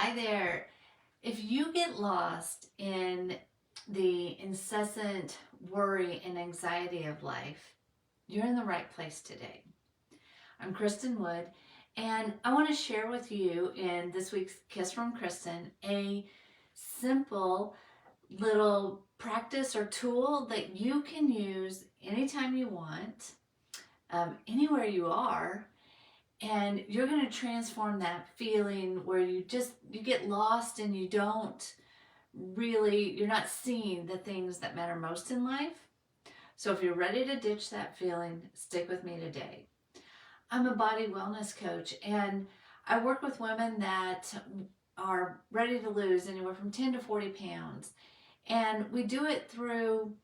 Hi there. If you get lost in the incessant worry and anxiety of life, you're in the right place today. I'm Kristin Wood, and I want to share with you in this week's Kiss from Kristin a simple little practice or tool that you can use anytime you want, anywhere you are, and you're going to transform that feeling where you get lost and you're not seeing the things that matter most in life. So if you're ready to ditch that feeling, stick with me today. I'm a body wellness coach, and I work with women that are ready to lose anywhere from 10 to 40 pounds. And we do it through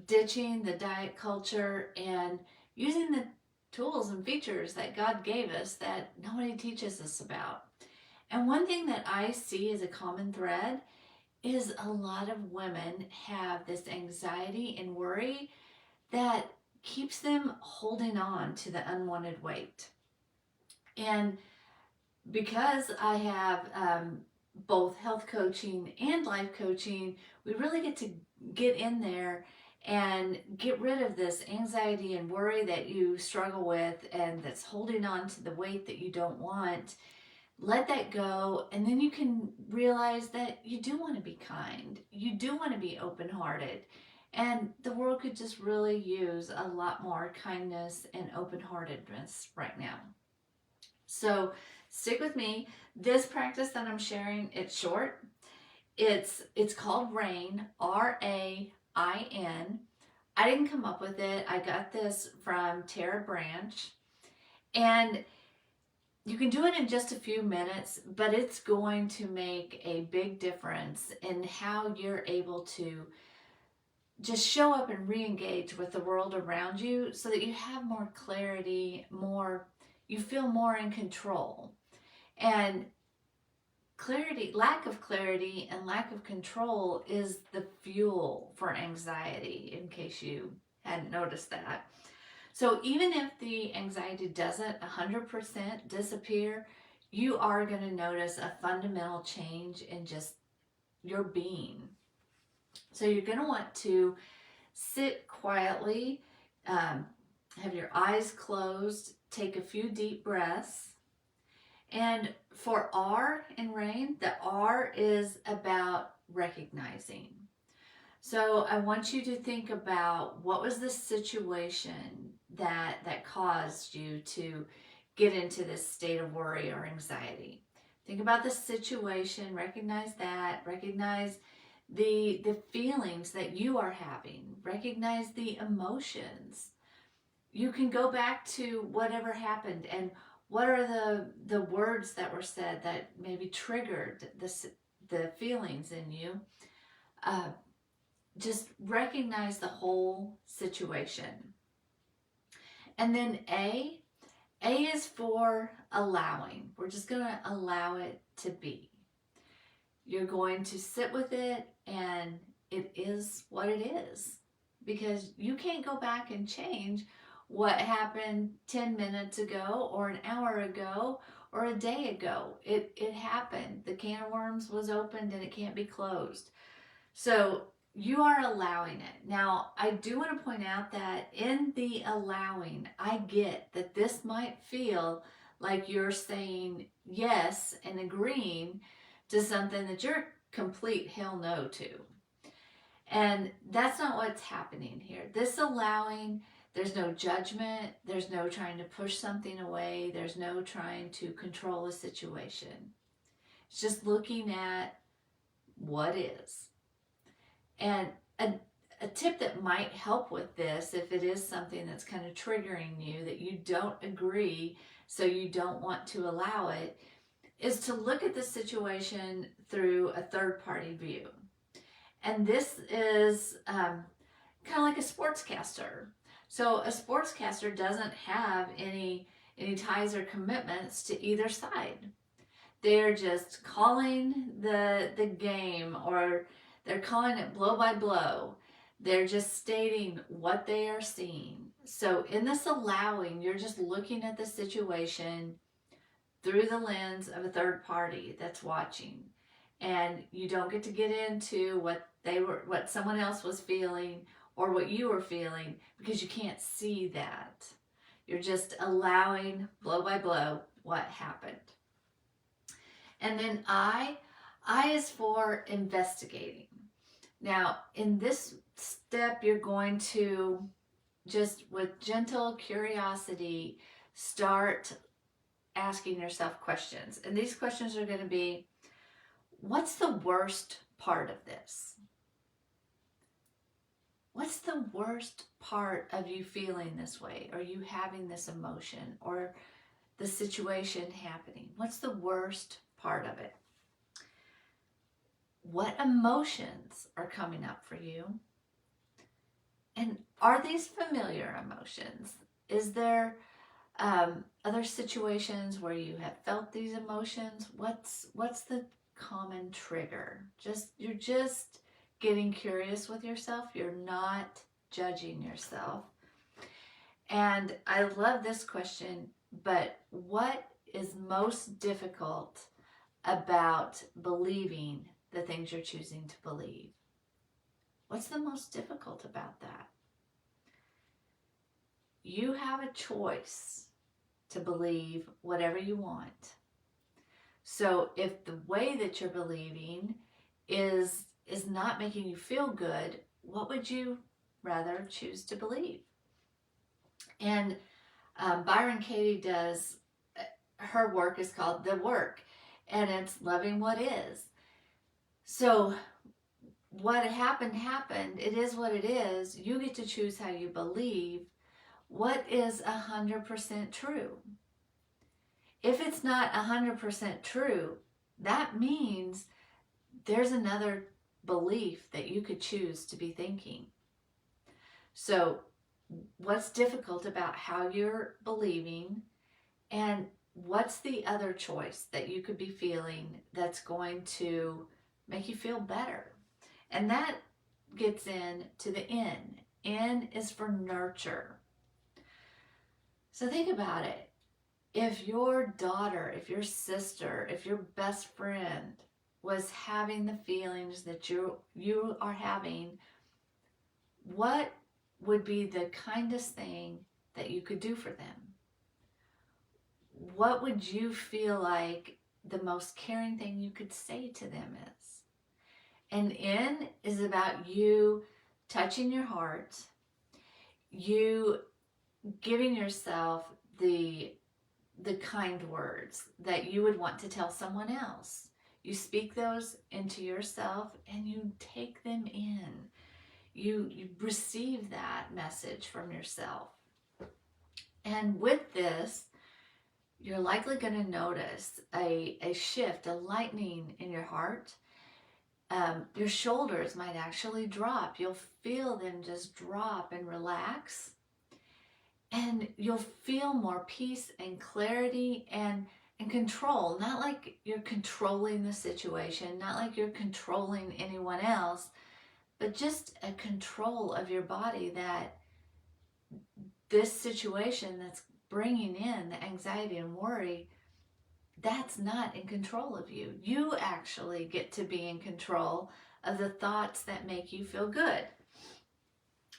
ditching the diet culture and using the tools and features that God gave us that nobody teaches us about. And one thing that I see as a common thread is a lot of women have this anxiety and worry that keeps them holding on to the unwanted weight. And because I have both health coaching and life coaching, we really get to get in there and get rid of this anxiety and worry that you struggle with and that's holding on to the weight that you don't want. Let that go, and then you can realize that you do want to be kind. You do want to be open-hearted. And the world could just really use a lot more kindness and open-heartedness right now. So stick with me. This practice that I'm sharing, it's short. It's called RAIN, RAIN. I didn't come up with it. I got this from Tara Branch. And you can do it in just a few minutes, but it's going to make a big difference in how you're able to just show up and re-engage with the world around you so that you have more clarity, you feel more in control. And lack of clarity and lack of control is the fuel for anxiety, in case you hadn't noticed that. So even if the anxiety doesn't 100% disappear, you are going to notice a fundamental change in just your being. So you're going to want to sit quietly, have your eyes closed, take a few deep breaths. And for R in RAIN, the R is about recognizing. So I want you to think about what was the situation that caused you to get into this state of worry or anxiety. Think about the situation, recognize that, recognize the feelings that you are having, recognize the emotions. You can go back to whatever happened and what are the words that were said that maybe triggered the feelings in you. Just recognize the whole situation. And then A is for allowing. We're just going to allow it to be. You're going to sit with it, and it is what it is, because you can't go back and change what happened 10 minutes ago or an hour ago or a day ago. It happened. The can of worms was opened and it can't be closed. So you are allowing it. Now, I do want to point out that in the allowing, I get that this might feel like you're saying yes and agreeing to something that you're complete hell no to. And that's not what's happening here. This allowing, there's no judgment, there's no trying to push something away, there's no trying to control a situation. It's just looking at what is. And a tip that might help with this, if it is something that's kind of triggering you, that you don't agree, so you don't want to allow it, is to look at the situation through a third-party view. And this is kind of like a sportscaster. So a sportscaster doesn't have any ties or commitments to either side. They're just calling the game, or they're calling it blow by blow. They're just stating what they are seeing. So in this allowing, you're just looking at the situation through the lens of a third party that's watching. And you don't get to get into what someone else was feeling or what you were feeling, because you can't see that. You're just allowing blow by blow what happened. And then I is for investigating. Now, in this step, you're going to just with gentle curiosity start asking yourself questions. And these questions are going to be, what's the worst part of this? What's the worst part of you feeling this way, or you having this emotion, or the situation happening? What's the worst part of it? What emotions are coming up for you? And are these familiar emotions? Is there other situations where you have felt these emotions? What's the common trigger? You're just getting curious with yourself. You're not judging yourself. And I love this question, but what is most difficult about believing the things you're choosing to believe? What's the most difficult about that? You have a choice to believe whatever you want. So if the way that you're believing is not making you feel good, what would you rather choose to believe? And Byron Katie does, her work is called The Work, and it's loving what is. So what happened, it is what it is. You get to choose how you believe. What is 100% true? If it's not 100% true, that means there's another belief that you could choose to be thinking. So what's difficult about how you're believing, and what's the other choice that you could be feeling that's going to make you feel better? And that gets into the N. N is for nurture. So think about it. If your daughter, if your sister, if your best friend was having the feelings that you are having, what would be the kindest thing that you could do for them? What would you feel like the most caring thing you could say to them is? And N is about you touching your heart, you giving yourself the kind words that you would want to tell someone else. You speak those into yourself and you take them in. You receive that message from yourself. And with this, you're likely going to notice a shift, a lightening in your heart. Your shoulders might actually drop. You'll feel them just drop and relax. And you'll feel more peace and clarity and control. Not like you're controlling the situation, not like you're controlling anyone else, but just a control of your body, that this situation that's bringing in the anxiety and worry, that's not in control of you. You actually get to be in control of the thoughts that make you feel good.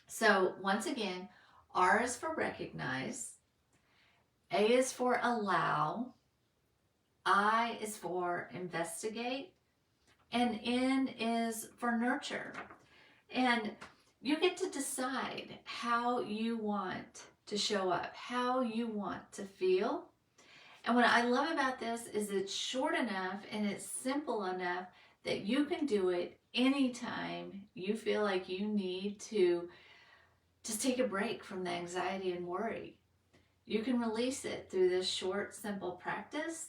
So once again, R is for recognize, A is for allow, I is for investigate, and N is for nurture. And you get to decide how you want to show up, how you want to feel. And what I love about this is it's short enough and it's simple enough that you can do it anytime you feel like you need to just take a break from the anxiety and worry. You can release it through this short, simple practice.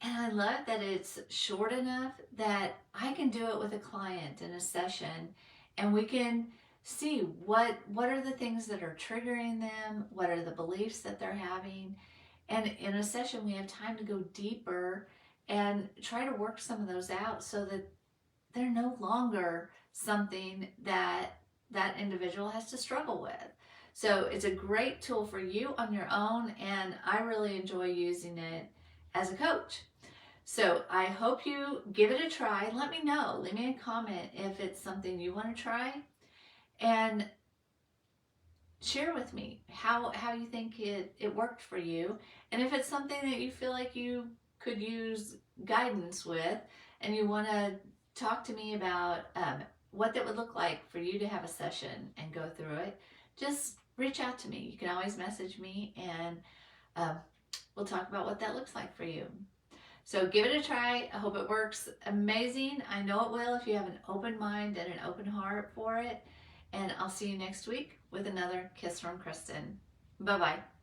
And I love that it's short enough that I can do it with a client in a session, and we can see what are the things that are triggering them, what are the beliefs that they're having. And in a session, we have time to go deeper and try to work some of those out so that they're no longer something that individual has to struggle with. So it's a great tool for you on your own, and I really enjoy using it as a coach. So I hope you give it a try. Let me know. Leave me a comment if it's something you want to try, and share with me how you think it worked for you, and if it's something that you feel like you could use guidance with, and you want to talk to me about what that would look like for you to have a session and go through it, just reach out to me. You can always message me, and we'll talk about what that looks like for you. So give it a try. I hope it works amazing. I know it will if you have an open mind and an open heart for it. And I'll see you next week with another Kiss from Kristin. Bye-bye.